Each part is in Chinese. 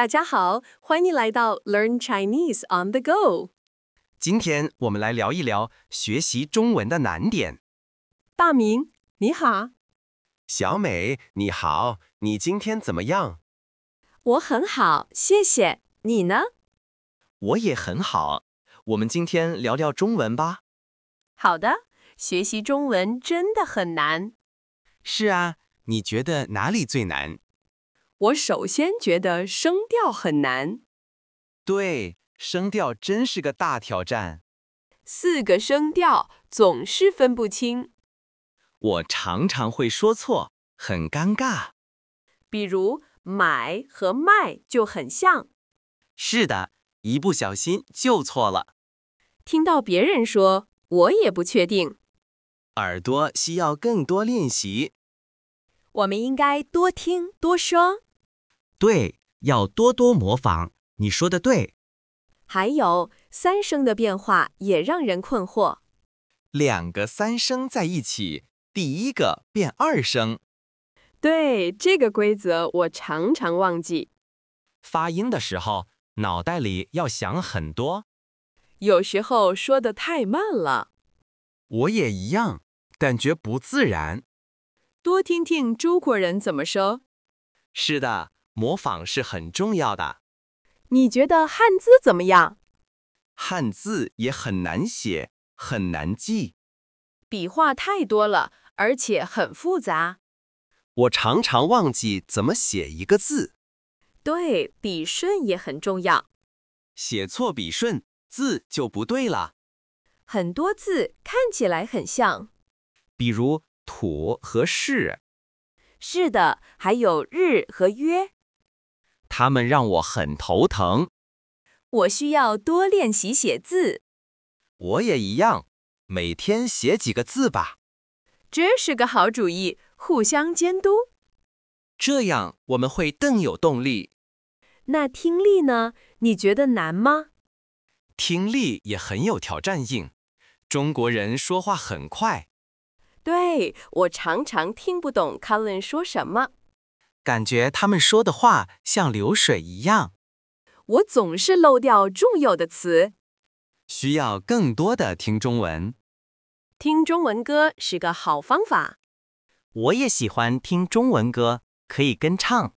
大家好，歡迎來到 Learn Chinese on the Go。今天我們來聊一聊學習中文的難點。大明，你好。小美，你好，你今天怎麼樣？我很好，謝謝。你呢？我也很好。我們今天聊聊中文吧。好的，學習中文真的很難。是啊，你覺得哪裡最難？我首先覺得聲調很難。對，聲調真是個大挑戰。4個聲調總是分不清。我常常會說錯，很尷尬。比如買和賣就很像。是的，一不小心就錯了。聽到別人說，我也不確定。耳朵需要更多練習。我們應該多聽多說。對，要多多模仿。你說的對。還有3聲的變化也讓人困惑。2個3聲在一起，第一個變2聲。對，這個規則我常常忘記。發音的時候，腦袋裡要想很多。有時候說得太慢了。我也一樣，感覺不自然。多聽聽中國人怎麼說。是的，模仿是很重要的。你覺得漢字怎麼樣？漢字也很難寫，很難記。筆畫太多了，而且很複雜。我常常忘記怎麼寫一個字。對，筆順也很重要。寫錯筆順，字就不對了。很多字看起來很像，比如土和是。是的，還有日和約。它們讓我很頭疼。我需要多練習寫字。我也一樣，每天寫幾個字吧。這是個好主意，互相監督。這樣我們會更有動力。那聽力呢？你覺得難嗎？聽力也很有挑戰性。中國人說話很快。對，我常常聽不懂 Colin 說什麼。感覺他們說的話像流水一樣。我總是漏掉重要的詞。需要更多的聽中文。聽中文歌是個好方法。我也喜歡聽中文歌，可以跟唱。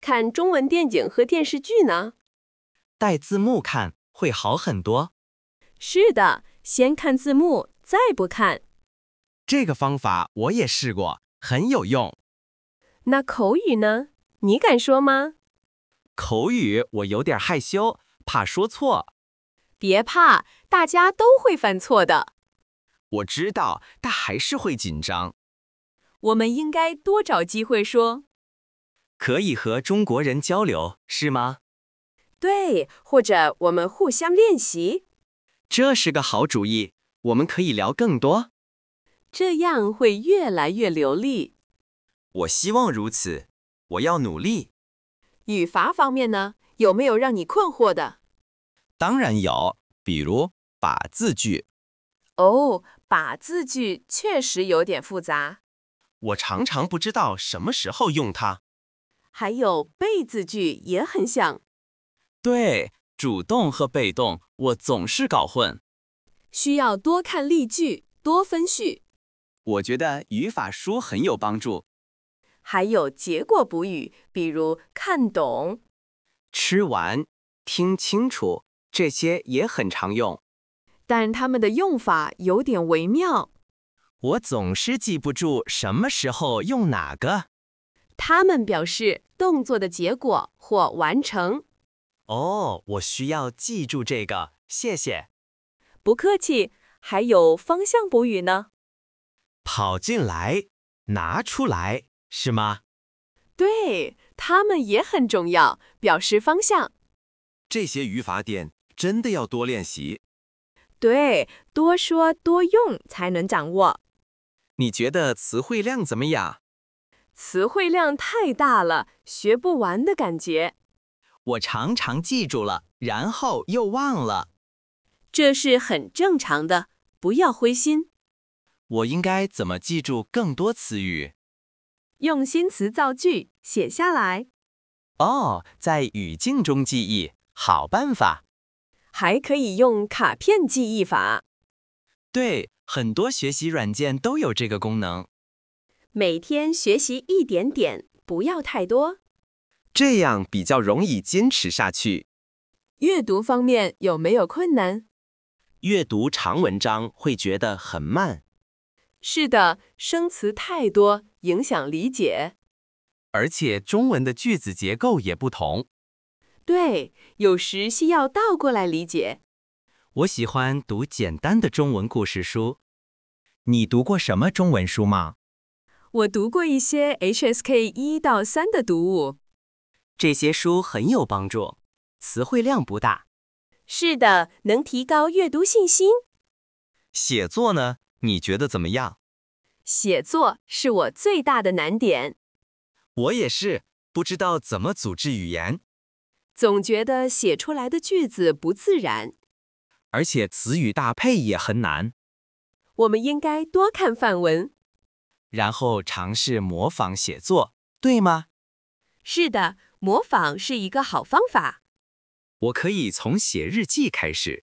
看中文電影和電視劇呢？帶字幕看會好很多。是的，先看字幕，再不看。這個方法我也試過，很有用。那口語呢？你敢說嗎？口語我有點害羞，怕說錯。別怕，大家都會犯錯的。我知道，但還是會緊張。我們應該多找機會說。可以和中國人交流，是嗎？對，或者我們互相練習。這是個好主意，我們可以聊更多。這樣會越來越流利。我希望如此，我要努力。語法方面呢，有沒有讓你困惑的？當然有，比如把字句。哦，把字句確實有點複雜。我常常不知道什麼時候用它。還有被字句也很像。對，主動和被動我總是搞混。需要多看例句，多分序。我覺得語法書很有幫助。還有結果補語，比如看懂、吃完、聽清楚，這些也很常用。但它們的用法有點微妙。我總是記不住什麼時候用哪個。它們表示動作的結果或完成。哦，我需要記住這個，謝謝。不客氣。還有方向補語呢？跑進來，拿出來，是嗎？對，它們也很重要，表示方向。這些語法點真的要多練習。對，多說多用才能掌握。你覺得詞彙量怎麼樣？詞彙量太大了，學不完的感覺。我常常記住了，然後又忘了。這是很正常的，不要灰心。我應該怎麼記住更多詞語？用新詞造句，寫下來。哦，在語境中記憶，好辦法。還可以用卡片記憶法。對，很多學習軟件都有這個功能。每天學習一點點，不要太多。這樣比較容易堅持下去。閱讀方面有沒有困難？閱讀長文章會覺得很慢。是的，生詞太多，影響理解。而且中文的句子結構也不同。對，有時需要倒過來理解。我喜歡讀簡單的中文故事書。你讀過什麼中文書嗎？我讀過一些 HSK 1到3的讀物。這些書很有幫助，詞彙量不大。是的，能提高閱讀信心。寫作呢？你覺得怎麼樣？寫作是我最大的難點。我也是，不知道怎麼組織語言。總覺得寫出來的句子不自然。而且詞語搭配也很難。我們應該多看範文，然後嘗試模仿寫作，對嗎？是的，模仿是一個好方法。我可以從寫日記開始。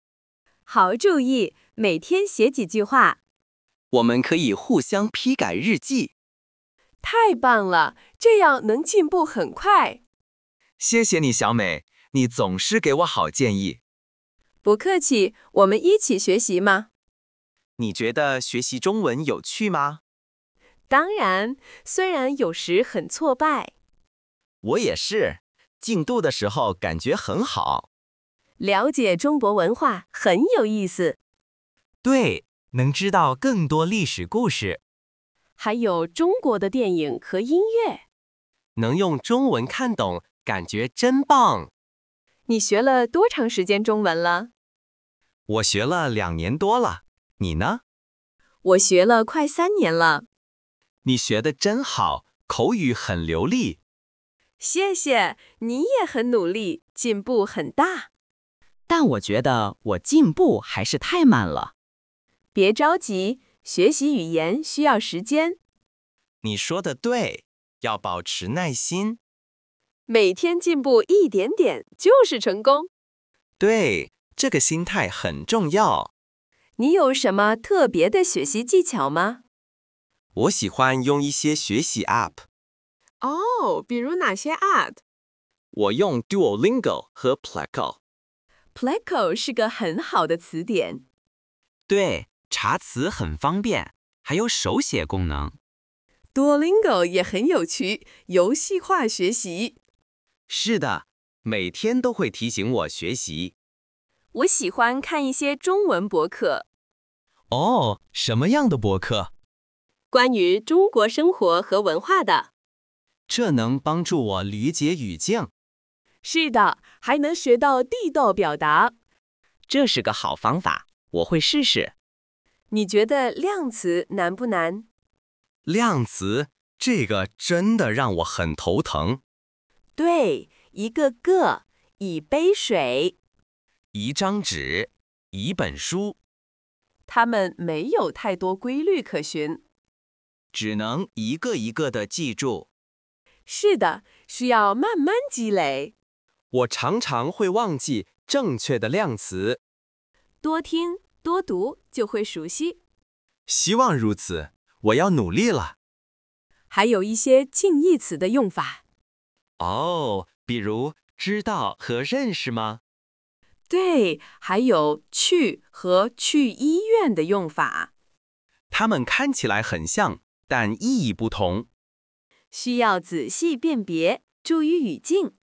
好主意，每天寫幾句話。我們可以互相批改日記。太棒了，這樣能進步很快。謝謝你，小美，你總是給我好建議。不客氣，我們一起學習嗎？你覺得學習中文有趣嗎？當然，雖然有時很挫敗。我也是，進度的時候感覺很好。了解中國文化很有意思。對，能知道更多歷史故事。還有中國的電影和音樂。能用中文看懂，感覺真棒。你學了多長時間中文了？我學了2年多了，你呢？我學了快3年了。你學得真好，口語很流利。謝謝，你也很努力，進步很大。但我覺得我進步還是太慢了。別着急，學習語言需要時間。你說得對，要保持耐心。每天進步一點點就是成功。對，這個心態很重要。你有什麼特別的學習技巧嗎？我喜歡用一些學習 App。哦，比如哪些 App？ 我用 Duolingo 和 Pleco。Pleco 是個很好的詞典。對，查詞很方便，還有手寫功能。Duolingo 也很有趣，遊戲化學習。是的，每天都會提醒我學習。我喜歡看一些中文博客。哦，什麼樣的博客？關於中國生活和文化的。這能幫助我理解語境。是的，還能學到地道表達。這是個好方法，我會試試。你覺得量詞難不難？量詞，這個真的讓我很頭疼。對，一個個，一杯水，一張紙，一本書。它們沒有太多規律可循，只能一個一個地記住。是的，需要慢慢積累。我常常會忘記正確的量詞。多聽多讀就會熟悉。希望如此，我要努力了。還有一些近義詞的用法。哦，比如知道和認識嗎？對，還有去和去醫院的用法。它們看起來很像，但意義不同。需要仔細辨別，注意語境。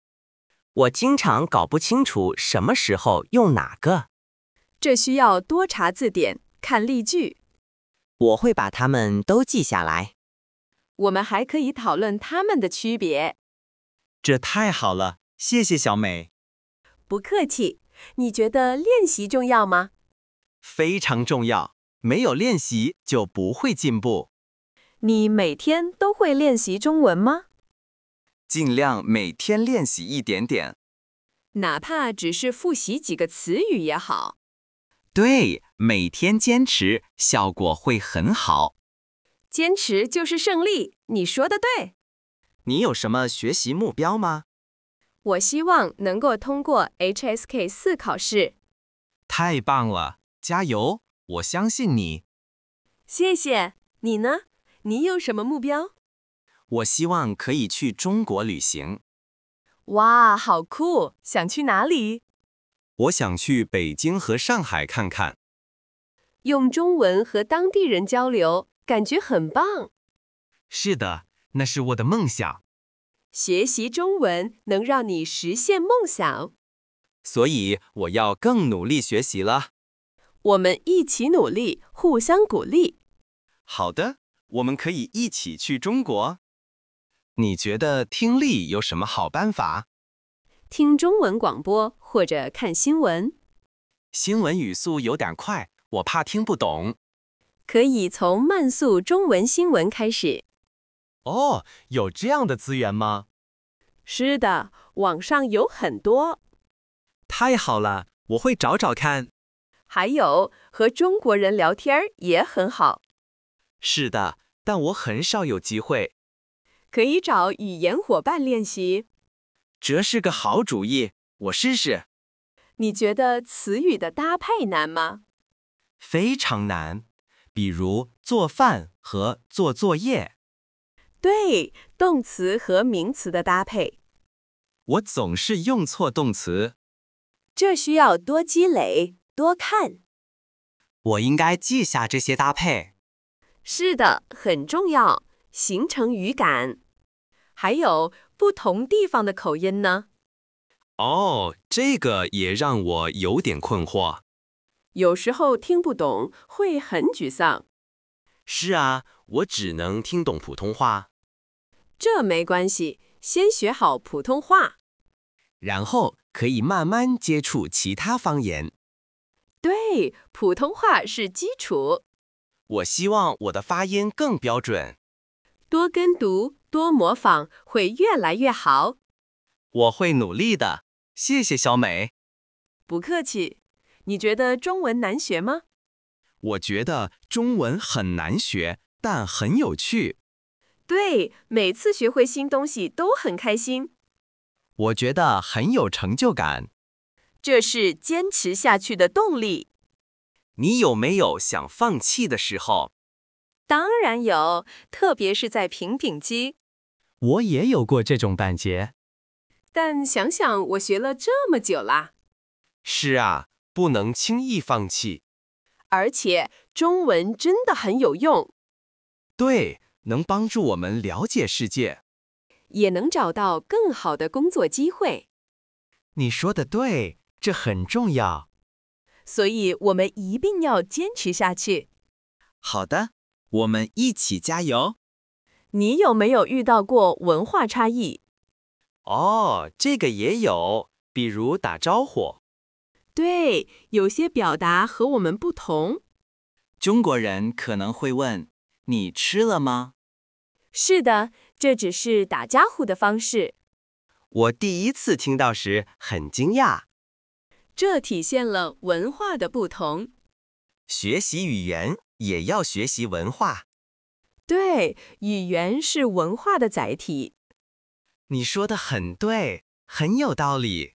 我經常搞不清楚什麼時候用哪個。這需要多查字典，看例句。我會把它們都記下來。我們還可以討論它們的區別。這太好了，謝謝小美。不客氣。你覺得練習重要嗎？非常重要，沒有練習就不會進步。你每天都會練習中文嗎？盡量每天練習一點點。哪怕只是複習幾個詞語也好。對，每天堅持，效果會很好。堅持就是勝利，你說的對。你有什麼學習目標嗎？我希望能夠通過 HSK4 考試。太棒了，加油！我相信你。謝謝。你呢？你有什麼目標？我希望可以去中國旅行。哇，好酷！想去哪裡？我想去北京和上海看看。用中文和當地人交流，感覺很棒。是的，那是我的夢想。學習中文能讓你實現夢想，所以我要更努力學習了。我們一起努力，互相鼓勵。好的，我們可以一起去中國。你覺得聽力有什麼好辦法？聽中文廣播或者看新聞。新聞語速有點快，我怕聽不懂。可以從慢速中文新聞開始。哦，有這樣的資源嗎？是的，網上有很多。太好了，我會找找看。還有，和中國人聊天也很好。是的，但我很少有機會。可以找語言夥伴練習。這是個好主意，我試試。你覺得詞語的搭配難嗎？非常難，比如做飯和做作業。對，動詞和名詞的搭配。我總是用錯動詞。這需要多積累，多看。我應該記下這些搭配。是的，很重要，形成語感。還有不同地方的口音呢？哦，這個也讓我有點困惑。有時候聽不懂，會很沮喪。是啊，我只能聽懂普通話。這沒關係，先學好普通話，然後可以慢慢接觸其他方言。對，普通話是基礎。我希望我的發音更標準。多跟讀，多模仿，會越來越好。我會努力的，謝謝小美。不客氣。你覺得中文難學嗎？我覺得中文很難學，但很有趣。對，每次學會新東西都很開心。我覺得很有成就感。這是堅持下去的動力。你有沒有想放棄的時候？當然有，特別是在評餅機。我也有過這種感覺。但想想我學了這麼久啦。是啊，不能輕易放棄。而且中文真的很有用。對，能幫助我們了解世界，也能找到更好的工作機會。你說的對，這很重要。所以我們一定要堅持下去。好的，我們一起加油。你有沒有遇到過文化差異？哦，這個也有，比如打招呼。對，有些表達和我們不同。中國人可能會問：“你吃了嗎？”是的，這只是打招呼的方式。我第一次聽到時很驚訝。這體現了文化的不同。學習語言也要學習文化。對，語言是文化的載體。你說的很對，很有道理。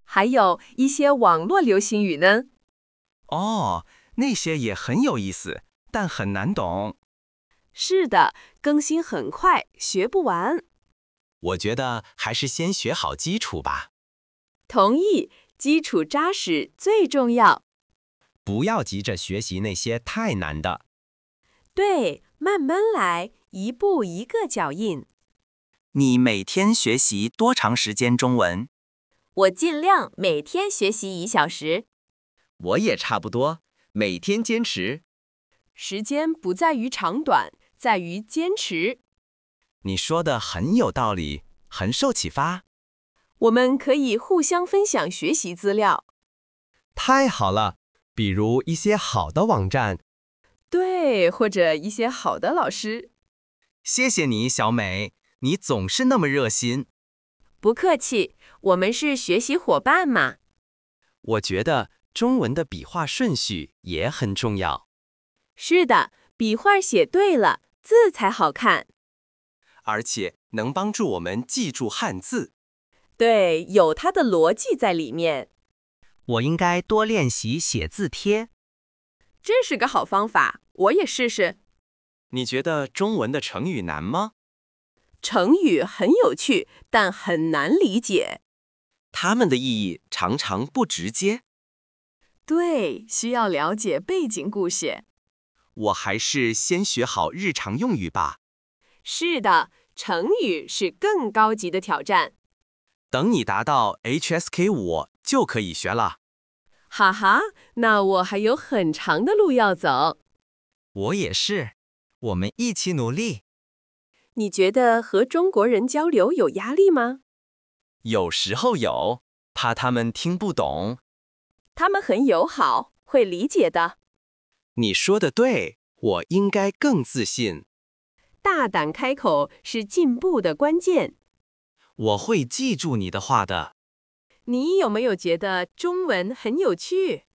還有一些網絡流行語呢？哦，那些也很有意思，但很難懂。是的，更新很快，學不完。我覺得還是先學好基礎吧。同意，基礎扎實最重要。不要急着學習那些太難的。對，慢慢來，一步一個腳印。你每天學習多長時間中文？我盡量每天學習1小時。我也差不多，每天堅持。時間不在於長短，在於堅持。你說的很有道理，很受啟發。我們可以互相分享學習資料。太好了，比如一些好的網站。對，或者一些好的老師。謝謝你，小美，你總是那麼熱心。不客氣，我們是學習夥伴嘛。我覺得中文的筆畫順序也很重要。是的，筆畫寫對了，字才好看。而且能幫助我們記住漢字。對，有它的邏輯在裡面。我應該多練習寫字帖。這是個好方法，我也試試。你覺得中文的成語難嗎？成語很有趣，但很難理解。它們的意義常常不直接。对，需要了解背景故事。我還是先學好日常用語吧。是的，成語是更高級的挑戰。等你達到 HSK5就可以學了。哈哈，那我還有很長的路要走。我也是，我們一起努力。你覺得和中國人交流有壓力嗎？有時候有，怕他們聽不懂。他們很友好，會理解的。你說的對，我應該更自信。大膽開口是進步的關鍵。我會記住你的話的。你有沒有覺得中文很有趣？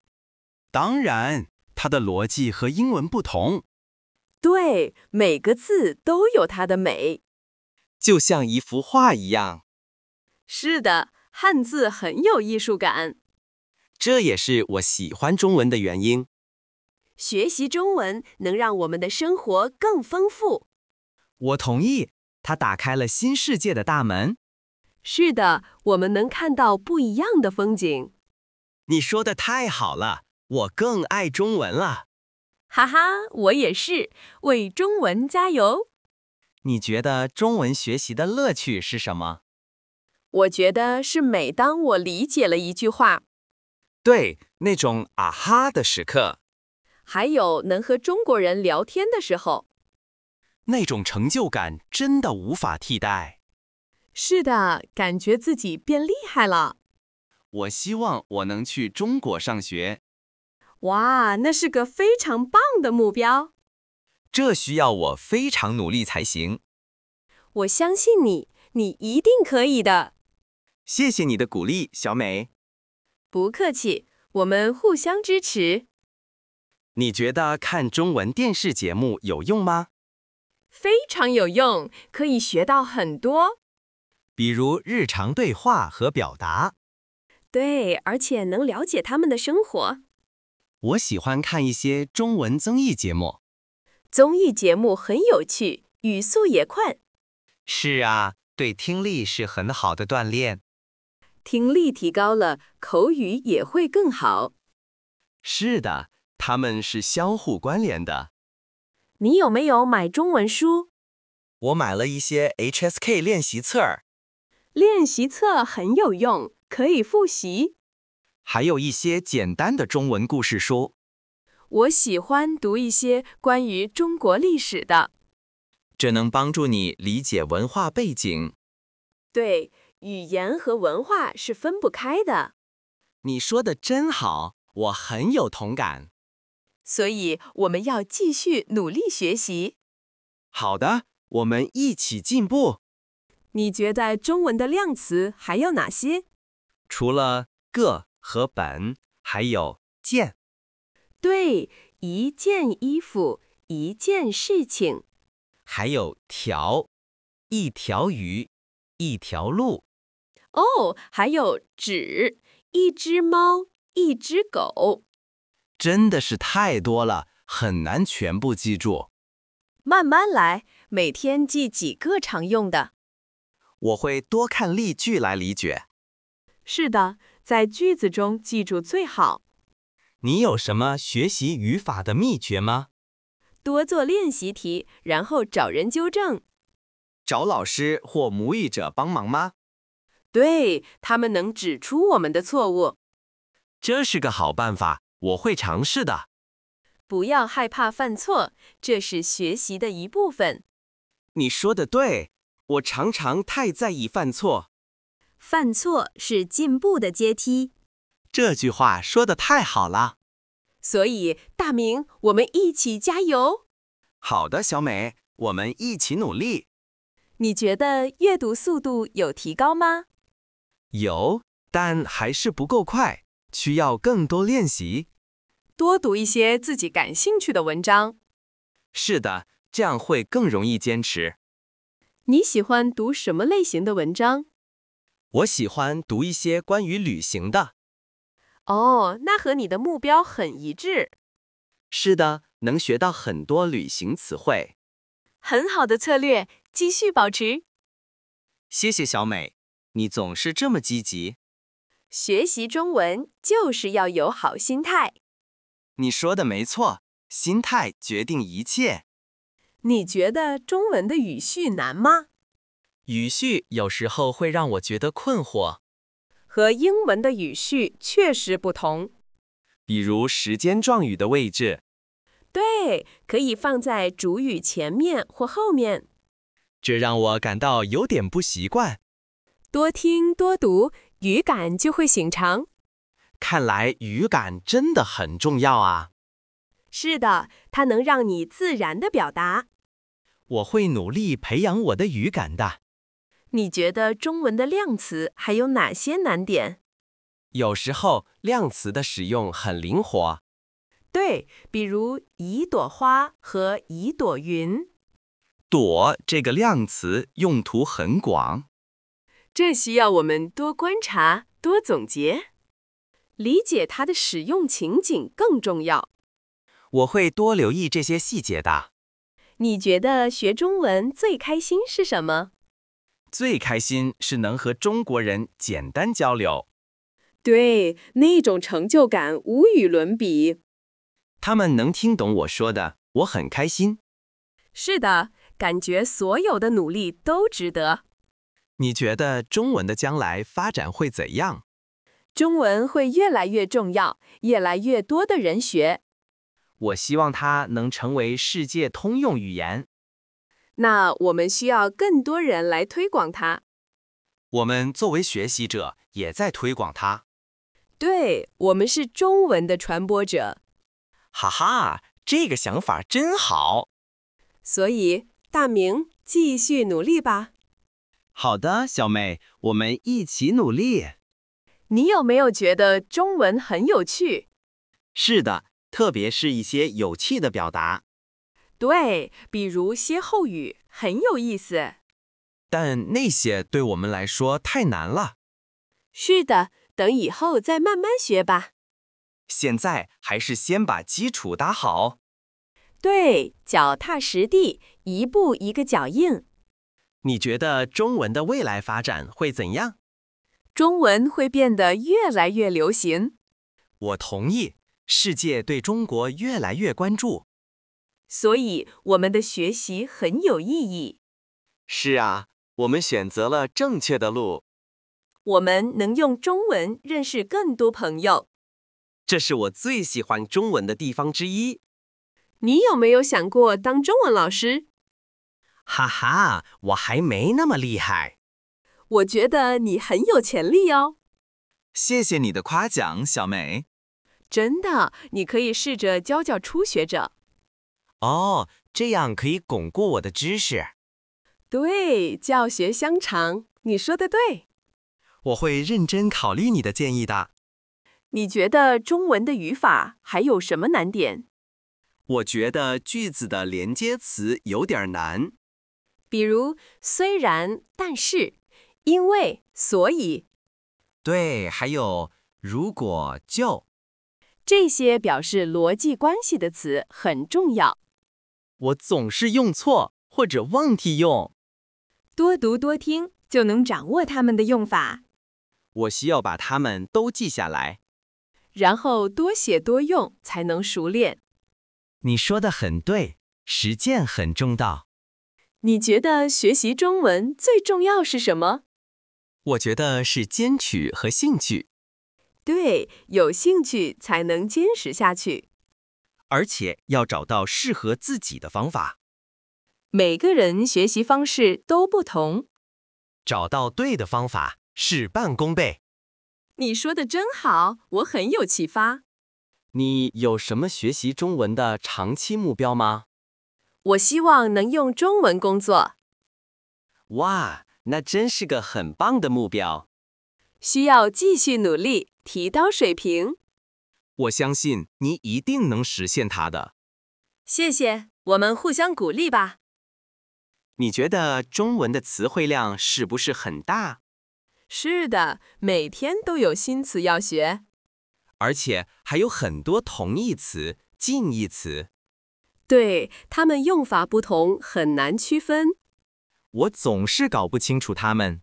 當然，它的邏輯和英文不同。對，每個字都有它的美。就像一幅畫一樣。是的，漢字很有藝術感。這也是我喜歡中文的原因。學習中文能讓我們的生活更豐富。我同意，它打開了新世界的大門。是的，我們能看到不一樣的風景。你說的太好了，我更愛中文了。哈哈，我也是，為中文加油。你覺得中文學習的樂趣是什麼？我覺得是每當我理解了一句話，對，那種啊哈的時刻，還有能和中國人聊天的時候，那種成就感真的無法替代。是的，感覺自己變厲害了。我希望我能去中國上學。哇，那是個非常棒的目標。這需要我非常努力才行。我相信你，你一定可以的。謝謝你的鼓勵，小美。不客氣，我們互相支持。你覺得看中文電視節目有用嗎？非常有用，可以學到很多。比如日常對話和表達。對，而且能了解他們的生活。我喜歡看一些中文綜藝節目。綜藝節目很有趣，語速也快。是啊，對聽力是很好的鍛鍊。聽力提高了，口語也會更好。是的，它們是相互關聯的。你有沒有買中文書？我買了一些 HSK 練習冊。練習冊很有用，可以複習。還有一些簡單的中文故事書。我喜歡讀一些關於中國歷史的。這能幫助你理解文化背景。對，語言和文化是分不開的。你說的真好，我很有同感。所以我們要繼續努力學習。好的，我們一起進步。你覺得中文的量詞還有哪些？除了個和本，還有件。對，一件衣服，一件事情。還有條，一條魚，一條路。哦，還有紙，一隻貓，一隻狗。真的是太多了，很難全部記住。慢慢來，每天記幾個常用的。我會多看例句來理解。是的，在句子中記住最好。你有什麼學習語法的秘訣嗎？多做練習題，然後找人糾正。找老師或母語者幫忙嗎？對，他們能指出我們的錯誤。這是個好辦法，我會嘗試的。不要害怕犯錯，這是學習的一部分。你說的對，我常常太在意犯錯。犯錯是進步的階梯。這句話說得太好了。所以，大明，我們一起加油。好的，小美，我們一起努力。你覺得閱讀速度有提高嗎？有，但還是不夠快，需要更多練習。多讀一些自己感興趣的文章。是的，這樣會更容易堅持。你喜歡讀什麼類型的文章？我喜歡讀一些關於旅行的。哦，那和你的目標很一致。是的，能學到很多旅行詞彙。很好的策略，繼續保持。謝謝小美，你總是這麼積極。學習中文就是要有好心態。你說的沒錯，心態決定一切。你覺得中文的語序難嗎？語序有時候會讓我覺得困惑。和英文的語序確實不同。比如時間狀語的位置。對，可以放在主語前面或後面。這讓我感到有點不習慣。多聽多讀，語感就會形成。看來語感真的很重要啊。是的，它能讓你自然地表達。我會努力培養我的語感的。你覺得中文的量詞還有哪些難點？有時候量詞的使用很靈活。對，比如一朵花和一朵雲。朵這個量詞用途很廣。這需要我們多觀察、多總結，理解它的使用情景更重要。我會多留意這些細節的。你覺得學中文最開心是什麼？最開心是能和中國人簡單交流。對，那種成就感無與倫比。他們能聽懂我說的，我很開心。是的，感覺所有的努力都值得。你覺得中文的將來發展會怎樣？中文會越來越重要，越來越多的人學。我希望它能成為世界通用語言。那我們需要更多人來推廣它。我們作為學習者，也在推廣它。對，我們是中文的傳播者。哈哈，這個想法真好。所以，大明，繼續努力吧。好的，小美，我們一起努力。你有沒有覺得中文很有趣？是的，特別是一些有趣的表達。對，比如歇後語，很有意思。但那些對我們來說太難了。是的，等以後再慢慢學吧。現在還是先把基礎打好。對，腳踏實地，一步一個腳印。你覺得中文的未來發展會怎樣？中文會變得越來越流行。我同意，世界對中國越來越關注。所以，我們的學習很有意義。是啊，我們選擇了正確的路。我們能用中文認識更多朋友。這是我最喜歡中文的地方之一。你有沒有想過當中文老師？哈哈，我還沒那麼厲害。我覺得你很有潛力哦。謝謝你的誇獎，小美。真的，你可以試着教教初學者。哦，這樣可以鞏固我的知識。對，教學相長，你說的對。我會認真考慮你的建議的。你覺得中文的語法還有什麼難點？我覺得句子的連接詞有點難。比如雖然、但是、因為、所以。對，還有如果就。這些表示邏輯關係的詞很重要。我總是用錯或者忘記用。多讀多聽就能掌握它們的用法。我需要把它們都記下來。然後多寫多用才能熟練。你說的很對，實踐很重要。你覺得學習中文最重要是什麼？我覺得是堅持和興趣。對，有興趣才能堅持下去。而且要找到適合自己的方法。每個人學習方式都不同，找到對的方法，事半功倍。你說的真好，我很有啟發。你有什麼學習中文的長期目標嗎？我希望能用中文工作。哇，那真是個很棒的目標。需要繼續努力，提高水平。我相信你一定能實現它的。謝謝，我們互相鼓勵吧。你覺得中文的詞彙量是不是很大？是的，每天都有新詞要學。而且還有很多同義詞、近義詞。對，它們用法不同，很難區分。我總是搞不清楚它們。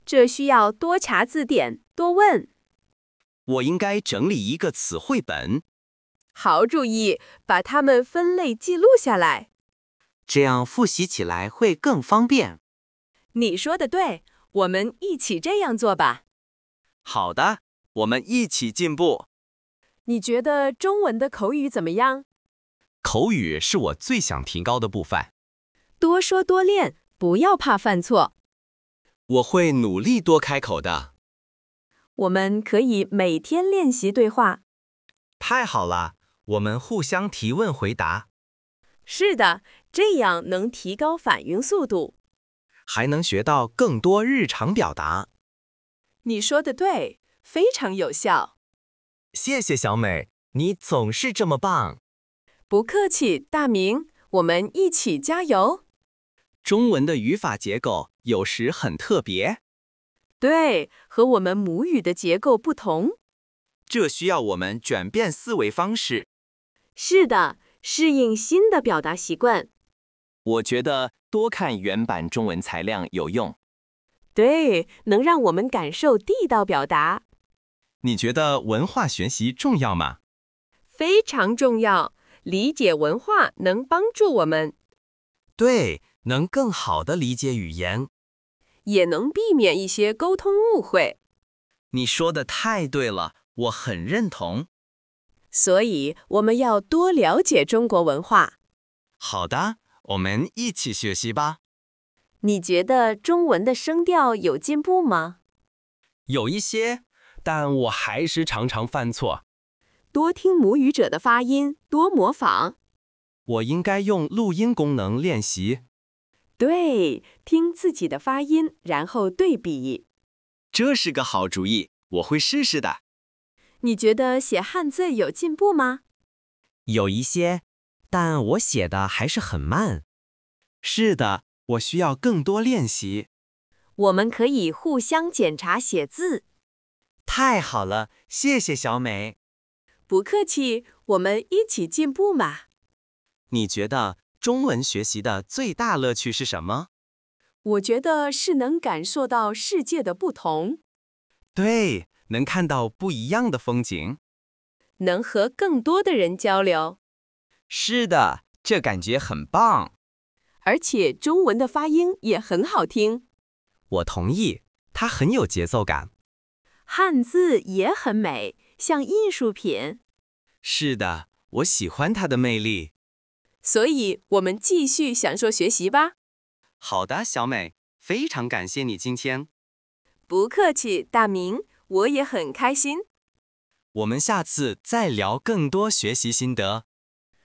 這需要多查字典，多問。我應該整理一個詞彙本。好主意，把它們分類記錄下來。這樣複習起來會更方便。你說的對，我們一起這樣做吧。好的，我們一起進步。你覺得中文的口語怎麼樣？口語是我最想提高的部分。多說多練，不要怕犯錯。我會努力多開口的。我們可以每天練習對話。太好了，我們互相提問回答。是的，這樣能提高反應速度，還能學到更多日常表達。你說的對，非常有效。謝謝小美，你總是這麼棒。不客氣，大明，我們一起加油。中文的語法結構有時很特別，對，和我們母語的結構不同。這需要我們轉變思維方式。是的，適應新的表達習慣。我覺得多看原版中文材料有用。對，能讓我們感受地道表達。你覺得文化學習重要嗎？非常重要，理解文化能幫助我們，對，能更好地理解語言，也能避免一些溝通誤會。你說的太對了，我很認同。所以，我們要多了解中國文化。好的，我們一起學習吧。你覺得中文的聲調有進步嗎？有一些，但我還是常常犯錯。多聽母語者的發音，多模仿。我應該用錄音功能練習。對，聽自己的發音，然後對比。這是個好主意，我會試試的。你覺得寫漢字有進步嗎？有一些，但我寫的還是很慢。是的，我需要更多練習。我們可以互相檢查寫字。太好了，謝謝小美。不客氣，我們一起進步嘛。你覺得中文學習的最大樂趣是什麼？我覺得是能感受到世界的不同。對，能看到不一樣的風景，能和更多的人交流。是的，這感覺很棒。而且中文的發音也很好聽。我同意，它很有節奏感。漢字也很美，像藝術品。是的，我喜歡它的魅力。所以，我們繼續享受學習吧。好的，小美，非常感謝你今天。不客氣，大明，我也很開心。我們下次再聊更多學習心得。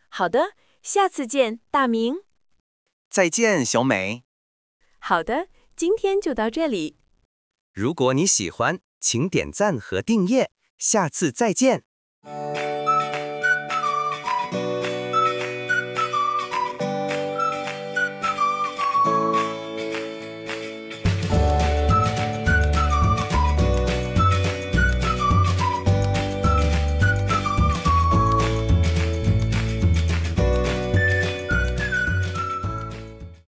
好的，下次見，大明。再見，小美。好的，今天就到這裡。如果你喜歡，請點讚和訂閱，下次再見。